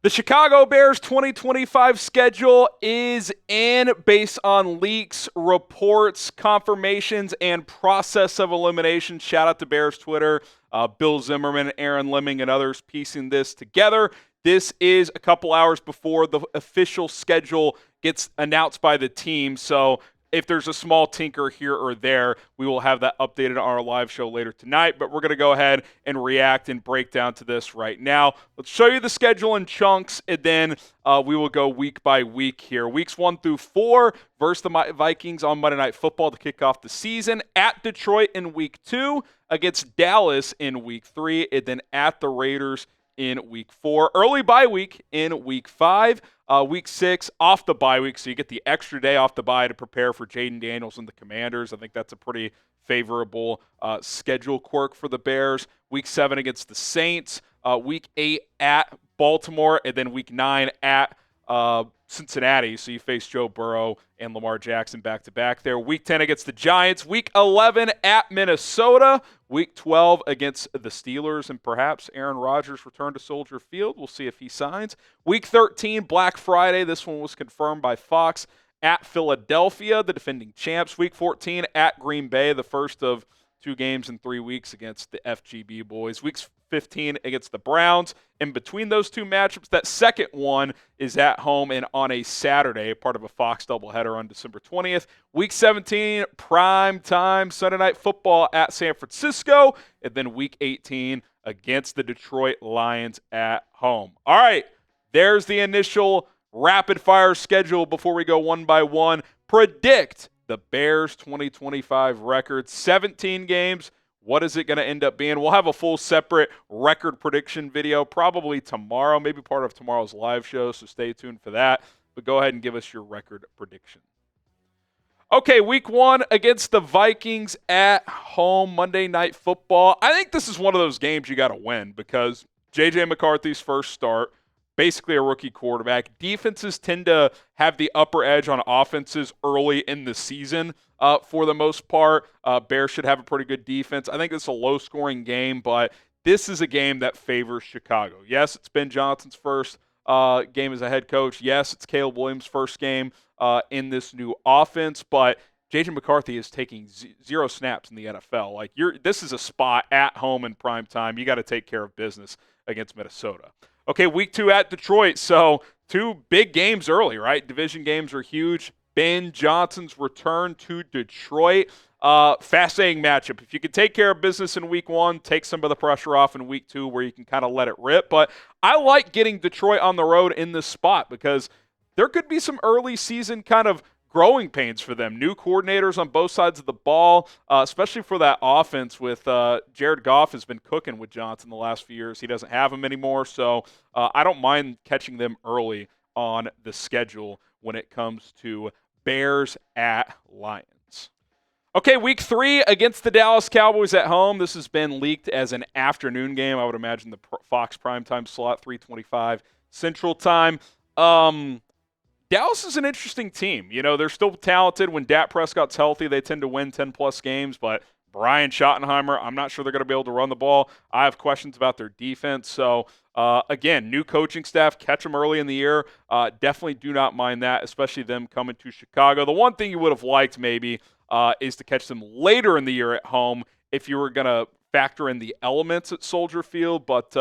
The Chicago Bears 2025 schedule is in based on leaks, reports, confirmations, and process of elimination. Shout out to Bears Twitter, Bill Zimmerman, Aaron Lemming, and others piecing this together. This is a couple hours before the official schedule gets announced by the team, so if there's a small tinker here or there, we will have that updated on our live show later tonight. But we're going to go ahead and react and break down to this right now. Let's show you the schedule in chunks, and then we will go week by week here. Weeks 1 through 4 versus the Vikings on Monday Night Football to kick off the season. At Detroit in week 2, against Dallas in week 3, and then at the Raiders in week 4. Early bye week in week 5. Week 6 off the bye week, so you get the extra day off the bye to prepare for Jaden Daniels and the Commanders. I think that's a pretty favorable schedule quirk for the Bears. Week 7 against the Saints. Week 8 at Baltimore, and then week 9 at Cincinnati. So you face Joe Burrow and Lamar Jackson back-to-back there. Week 10 against the Giants. Week 11 at Minnesota. Week 12 against the Steelers, and perhaps Aaron Rodgers return to Soldier Field. We'll see if he signs. Week 13, Black Friday. This one was confirmed by Fox. At Philadelphia, the defending champs. Week 14 at Green Bay, the first of 2 games in 3 weeks against the FGB boys. Week 15 against the Browns. In between those 2 matchups, that second one is at home and on a Saturday, part of a Fox doubleheader on December 20th. Week 17, prime time, Sunday Night Football at San Francisco. And then Week 18 against the Detroit Lions at home. All right, there's the initial rapid-fire schedule before we go one by one. Predict the Bears 2025 record. 17 games. What is it going to end up being? We'll have a full separate record prediction video probably tomorrow, maybe part of tomorrow's live show, so stay tuned for that. But go ahead and give us your record prediction. Okay, week 1 against the Vikings at home, Monday Night Football. I think this is one of those games you got to win because JJ McCarthy's first start, basically a rookie quarterback. Defenses tend to have the upper edge on offenses early in the season for the most part. Bears should have a pretty good defense. I think it's a low-scoring game, but this is a game that favors Chicago. Yes, it's Ben Johnson's first game as a head coach. Yes, it's Caleb Williams' first game in this new offense, but JJ McCarthy is taking 0 snaps in the NFL. Like this is a spot at home in prime time. You got to take care of business against Minnesota. Okay, week 2 at Detroit. So 2 big games early, right? Division games are huge. Ben Johnson's return to Detroit. Fascinating matchup. If you can take care of business in week 1, take some of the pressure off in week 2 where you can kind of let it rip. But I like getting Detroit on the road in this spot because there could be some early season kind of growing pains for them. New coordinators on both sides of the ball, especially for that offense with Jared Goff has been cooking with Johnson the last few years. He doesn't have him anymore, so I don't mind catching them early on the schedule when it comes to Bears at Lions. Okay, week 3 against the Dallas Cowboys at home. This has been leaked as an afternoon game. I would imagine the Fox primetime slot, 3:25 Central Time. Dallas is an interesting team. You know, they're still talented. When Dak Prescott's healthy, they tend to win 10-plus games, but Brian Schottenheimer, I'm not sure they're going to be able to run the ball. I have questions about their defense. So, again, new coaching staff, catch them early in the year. Definitely do not mind that, especially them coming to Chicago. The one thing you would have liked maybe is to catch them later in the year at home if you were going to factor in the elements at Soldier Field, but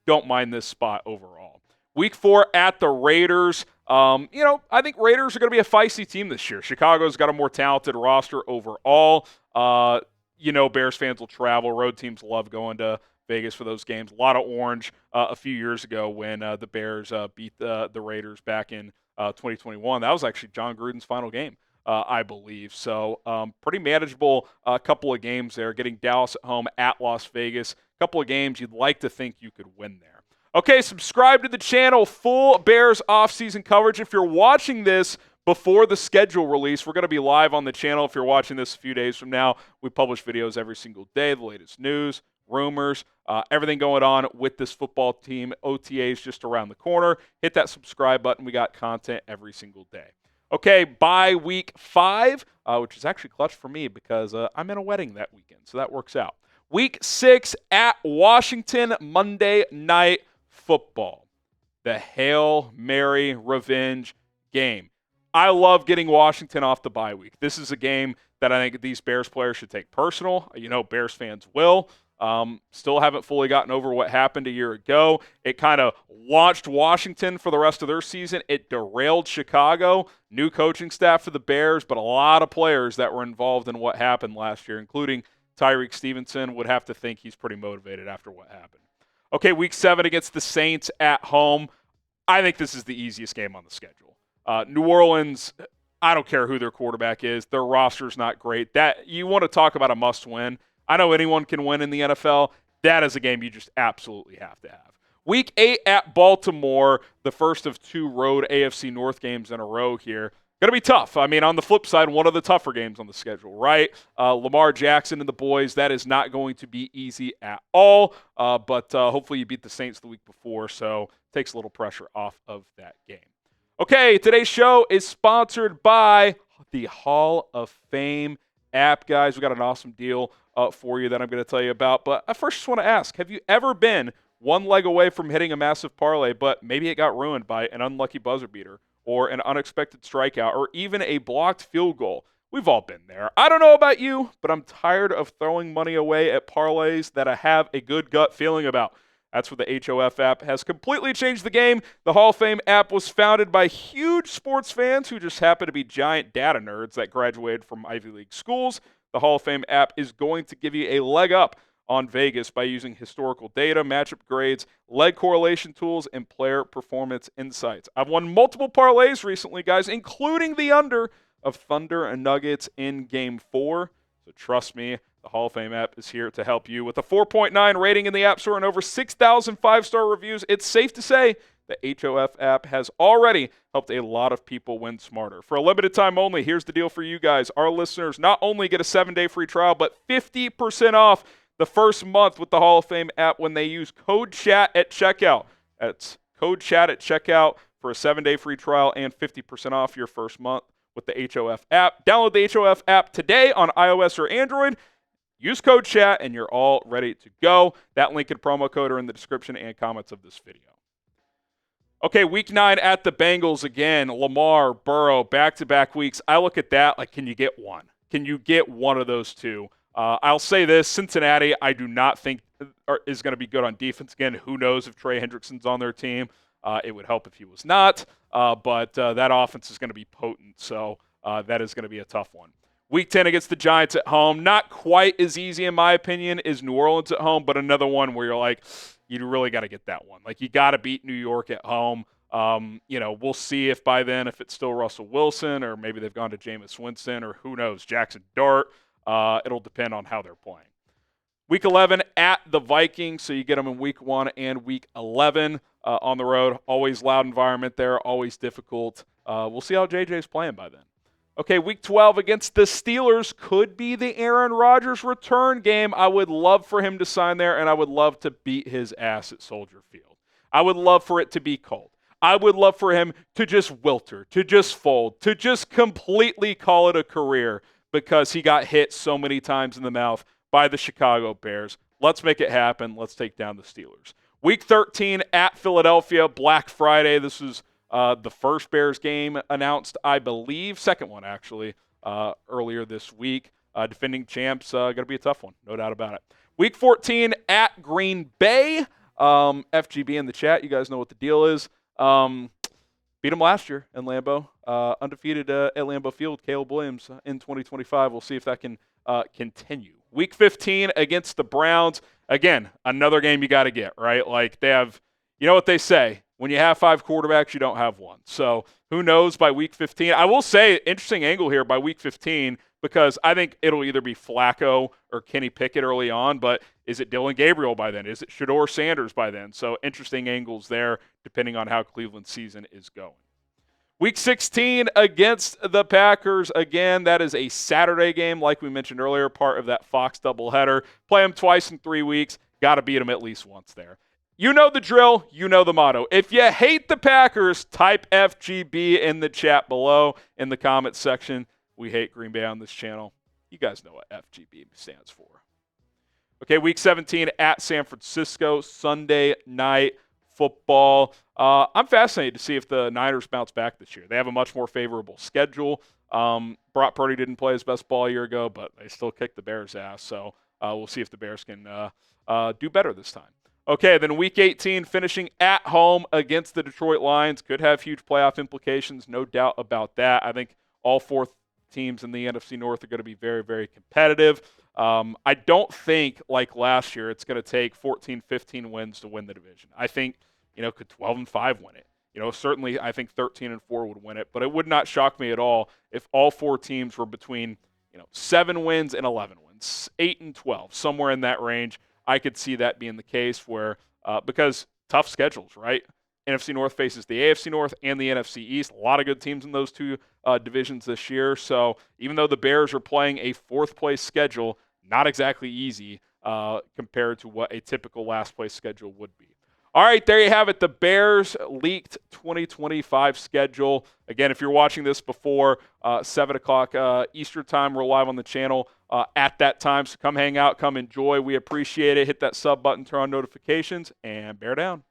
don't mind this spot overall. Week 4 at the Raiders. I think Raiders are going to be a feisty team this year. Chicago's got a more talented roster overall. Bears fans will travel. Road teams love going to Vegas for those games. A lot of orange a few years ago when the Bears beat the Raiders back in 2021. That was actually John Gruden's final game, I believe. So pretty manageable couple of games there. Getting Dallas at home at Las Vegas. A couple of games you'd like to think you could win there. Okay, subscribe to the channel. Full Bears offseason coverage. If you're watching this before the schedule release, we're going to be live on the channel. If you're watching this a few days from now, we publish videos every single day, the latest news, rumors, everything going on with this football team. OTAs just around the corner. Hit that subscribe button. We got content every single day. Okay, by week 5, which is actually clutch for me because I'm in a wedding that weekend, so that works out. Week 6 at Washington, Monday Night Football. the Hail Mary revenge game. I love getting Washington off the bye week. This is a game that I think these Bears players should take personal. Bears fans will. Still haven't fully gotten over what happened a year ago. It kind of launched Washington for the rest of their season. It derailed Chicago. New coaching staff for the Bears, but a lot of players that were involved in what happened last year, including Tyreek Stevenson, would have to think he's pretty motivated after what happened. Okay, week 7 against the Saints at home. I think this is the easiest game on the schedule. New Orleans, I don't care who their quarterback is. Their roster's not great. That you want to talk about a must-win. I know anyone can win in the NFL. That is a game you just absolutely have to have. Week 8 at Baltimore, the first of 2 road AFC North games in a row here. Going to be tough. I mean, on the flip side, one of the tougher games on the schedule, right? Lamar Jackson and the boys, that is not going to be easy at all. But hopefully you beat the Saints the week before, so takes a little pressure off of that game. Okay, today's show is sponsored by the Hall of Fame app, guys. We got an awesome deal for you that I'm going to tell you about. But I first just want to ask, have you ever been one leg away from hitting a massive parlay, but maybe it got ruined by an unlucky buzzer beater or an unexpected strikeout or even a blocked field goal? We've all been there. I don't know about you, but I'm tired of throwing money away at parlays that I have a good gut feeling about. That's where the HOF app has completely changed the game. The Hall of Fame app was founded by huge sports fans who just happen to be giant data nerds that graduated from Ivy League schools. The Hall of Fame app is going to give you a leg up on Vegas by using historical data, matchup grades, leg correlation tools, and player performance insights. I've won multiple parlays recently, guys, including the under of Thunder and Nuggets in Game 4. So trust me, the Hall of Fame app is here to help you. With a 4.9 rating in the App Store and over 6,000 5-star reviews, it's safe to say the HOF app has already helped a lot of people win smarter. For a limited time only, here's the deal for you guys. Our listeners not only get a 7-day free trial, but 50% off the first month with the Hall of Fame app when they use code CHAT at checkout. That's code CHAT at checkout for a 7-day free trial and 50% off your first month with the HOF app. Download the HOF app today on iOS or Android. Use code CHAT and you're all ready to go. That link and promo code are in the description and comments of this video. Okay, week 9 at the Bengals again. Lamar, Burrow, back-to-back weeks. I look at that like, can you get one? Can you get one of those two? I'll say this, Cincinnati, I do not think is going to be good on defense. Again, who knows if Trey Hendrickson's on their team. It would help if he was not, but that offense is going to be potent, so that is going to be a tough one. Week 10 against the Giants at home, not quite as easy in my opinion as New Orleans at home, but another one where you're like, you really got to get that one. Like, you got to beat New York at home. We'll see if by then, if it's still Russell Wilson or maybe they've gone to Jameis Winston or who knows, Jackson Dart. It'll depend on how they're playing. Week 11 at the Vikings, so you get them in week 1 and week 11 on the road. Always loud environment there, always difficult. We'll see how JJ's playing by then. Okay, week 12 against the Steelers could be the Aaron Rodgers return game. I would love for him to sign there, and I would love to beat his ass at Soldier Field. I would love for it to be cold. I would love for him to just wilter, to just fold, to just completely call it a career because he got hit so many times in the mouth by the Chicago Bears. Let's make it happen. Let's take down the Steelers. Week 13 at Philadelphia, Black Friday. This is the first Bears game announced, I believe. Second one, actually, earlier this week. Defending champs, going to be a tough one, no doubt about it. Week 14 at Green Bay. FGB in the chat, you guys know what the deal is. Beat them last year in Lambeau. Undefeated at Lambeau Field, Caleb Williams in 2025. We'll see if that can continue. Week 15 against the Browns. Again, another game you got to get, right? Like, they have, you know what they say, when you have 5 quarterbacks, you don't have one. So who knows by week 15. I will say, interesting angle here by week 15, because I think it'll either be Flacco or Kenny Pickett early on, but is it Dylan Gabriel by then? Is it Shador Sanders by then? So interesting angles there, depending on how Cleveland's season is going. Week 16 against the Packers. Again, that is a Saturday game, like we mentioned earlier, part of that Fox doubleheader. Play them twice in 3 weeks. Got to beat them at least once there. You know the drill. You know the motto. If you hate the Packers, type FGB in the chat below in the comments section. We hate Green Bay on this channel. You guys know what FGB stands for. Okay, week 17 at San Francisco, Sunday night football. I'm fascinated to see if the Niners bounce back this year. They have a much more favorable schedule. Brock Purdy didn't play his best ball a year ago, but they still kicked the Bears' ass. So we'll see if the Bears can do better this time. Okay, then Week 18, finishing at home against the Detroit Lions. Could have huge playoff implications, no doubt about that. I think all four teams in the NFC North are going to be very, very competitive. I don't think, like last year, it's going to take 14, 15 wins to win the division. I think, could 12-5 win it? Certainly I think 13-4 would win it, but it would not shock me at all if all four teams were between, 7 wins and 11 wins, 8-12, somewhere in that range. I could see that being the case where, because tough schedules, right? NFC North faces the AFC North and the NFC East. A lot of good teams in those two divisions this year. So even though the Bears are playing a fourth-place schedule, not exactly easy compared to what a typical last-place schedule would be. All right, there you have it, the Bears leaked 2025 schedule. Again, if you're watching this before 7 o'clock Eastern time, we're live on the channel at that time. So come hang out, come enjoy. We appreciate it. Hit that sub button, turn on notifications, and bear down.